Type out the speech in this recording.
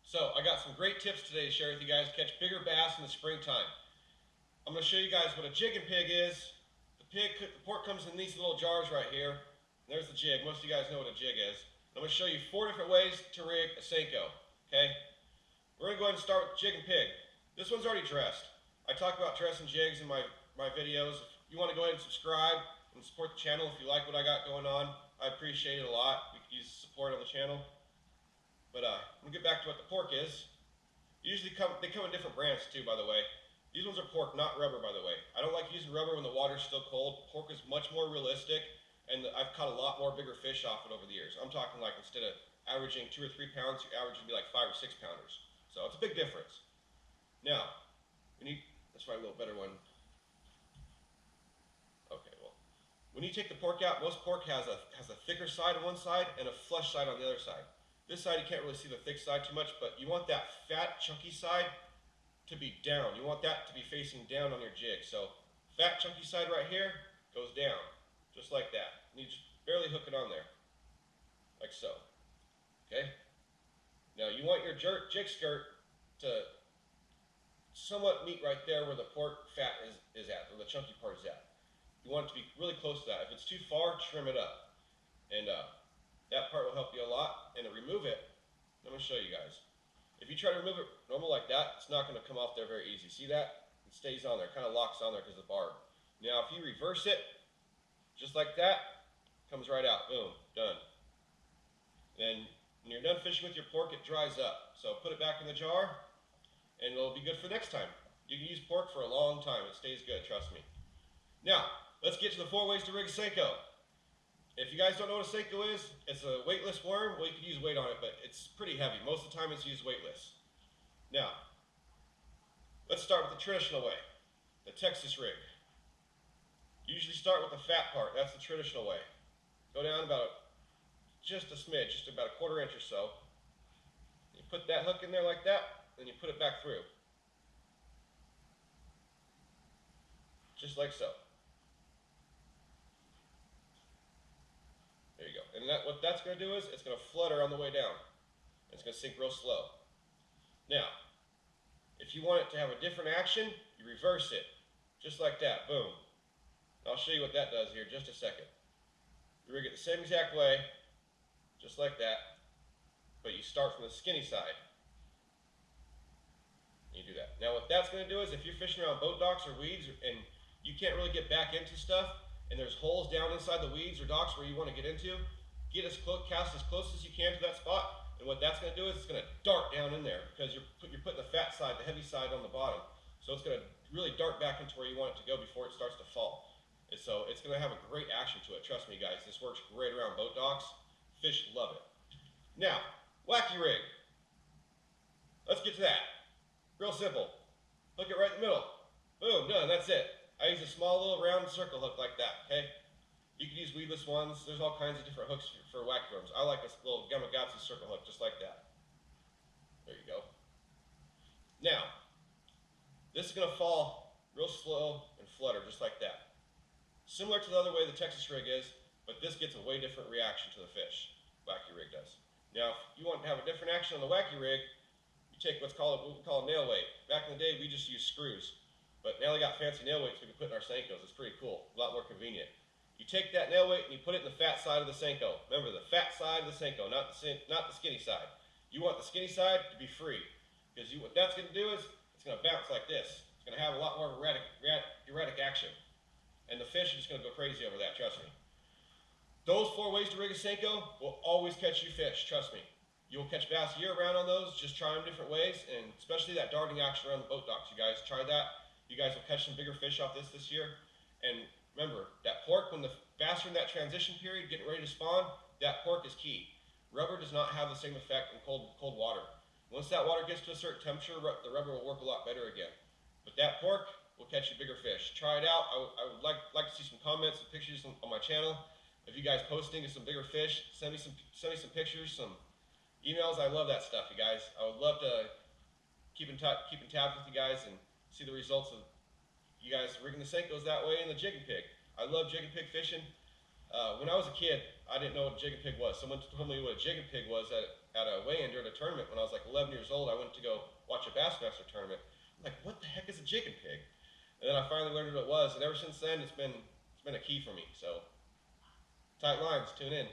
So I got some great tips today to share with you guys to catch bigger bass in the springtime. I'm going to show you guys what a jig and pig is. The pork comes in these little jars right here. There's the jig. Most of you guys know what a jig is. I'm going to show you 4 different ways to rig a Senko. Okay? We're going to go ahead and start with jig and pig. This one's already dressed. I talk about dressing jigs in my videos. If you want to go ahead and subscribe and support the channel if you like what I got going on, I appreciate it a lot. We could use support on the channel. But we'll get back to what the pork is. Usually they come in different brands too, by the way. These ones are pork, not rubber, by the way. I don't like using rubber when the water's still cold. Pork is much more realistic, and I've caught a lot more bigger fish off it over the years. I'm talking like instead of averaging 2 or 3 pounds, your average would be like 5 or 6 pounders. So it's a big difference. Now, let's try a little better one. Okay, well, when you take the pork out, most pork has a thicker side on one side and a flush side on the other side. This side, you can't really see the thick side too much, but you want that fat, chunky side to be down. You want that to be facing down on your jig. So fat, chunky side right here goes down, just like that. And you just barely hook it on there, like so. Okay? Now you want your jig skirt to somewhat meet right there where the pork fat is at, where the chunky part is at. You want it to be really close to that. If it's too far, trim it up. And that part will help you a lot. And to remove it, I'm going to show you guys. If you try to remove it normal like that, it's not going to come off there very easy. See that? It stays on there, kind of locks on there because of the barb. Now if you reverse it, just like that, comes right out. Boom, done. Then when you're done fishing with your pork, it dries up. So put it back in the jar, and it'll be good for next time. You can use pork for a long time. It stays good, trust me. Now, let's get to the 4 ways to rig a Senko. If you guys don't know what a Senko is, it's a weightless worm. Well, you could use weight on it, but it's pretty heavy. Most of the time it's used weightless. Now, let's start with the traditional way, the Texas rig. You usually start with the fat part. That's the traditional way. Go down about just a smidge, just about a 1/4 inch or so. You put that hook in there like that, then you put it back through. Just like so. There you go. And what that's going to do is it's going to flutter on the way down. It's going to sink real slow. Now, if you want it to have a different action, you reverse it. Just like that. Boom. I'll show you what that does here in just a second. You rig it the same exact way, just like that, but you start from the skinny side. You do that. Now what that's going to do is if you're fishing around boat docks or weeds and you can't really get back into stuff, and there's holes down inside the weeds or docks where you want to get into, cast as close as you can to that spot, and what that's going to do is it's going to dart down in there because you're putting the fat side, the heavy side on the bottom. So it's going to really dart back into where you want it to go before it starts to fall. And so it's going to have a great action to it. Trust me, guys. This works great around boat docks. Fish love it. Now, wacky rig. Let's get to that. Real simple. Hook it right in the middle. Boom, done. That's it. I use a small little round circle hook like that, okay? You can use weedless ones. There's all kinds of different hooks for wacky worms. I like this little Gamagotchi circle hook just like that. There you go. Now, this is going to fall real slow and flutter just like that. Similar to the other way the Texas rig is, but this gets a way different reaction to the fish. Wacky rig does. Now, if you want to have a different action on the wacky rig, you take what we call a nail weight. Back in the day, we just used screws. But now they got fancy nail weights we can put in our Senkos. It's pretty cool. A lot more convenient. You take that nail weight and you put it in the fat side of the Senko. Remember, the fat side of the Senko, not the skinny side. You want the skinny side to be free. Because what that's going to do is, it's going to bounce like this. It's going to have a lot more erratic action. And the fish are just going to go crazy over that, trust me. Those 4 ways to rig a Senko will always catch you fish, trust me. You'll catch bass year-round on those. Just try them different ways. And especially that darting action around the boat docks, you guys. Try that. You guys will catch some bigger fish off this year. And remember, that pork, when the bass are in that transition period, getting ready to spawn, that pork is key. Rubber does not have the same effect in cold water. Once that water gets to a certain temperature, the rubber will work a lot better again. But that pork will catch you bigger fish. Try it out. I would like to see some comments and pictures on my channel. If you guys posting of some bigger fish, send me some pictures, some emails. I love that stuff, you guys. I would love to keep in tabs with you guys and see the results of you guys rigging the Senkos that way and the jig and pig. I love jig and pig fishing. When I was a kid, I didn't know what a jig and pig was. Someone told me what a jig and pig was at at a weigh-in during a tournament when I was like 11 years old. I went to go watch a Bassmaster tournament. I'm like, what the heck is a jigging pig? And then I finally learned what it was, and ever since then, it's been a key for me. So, tight lines, tune in.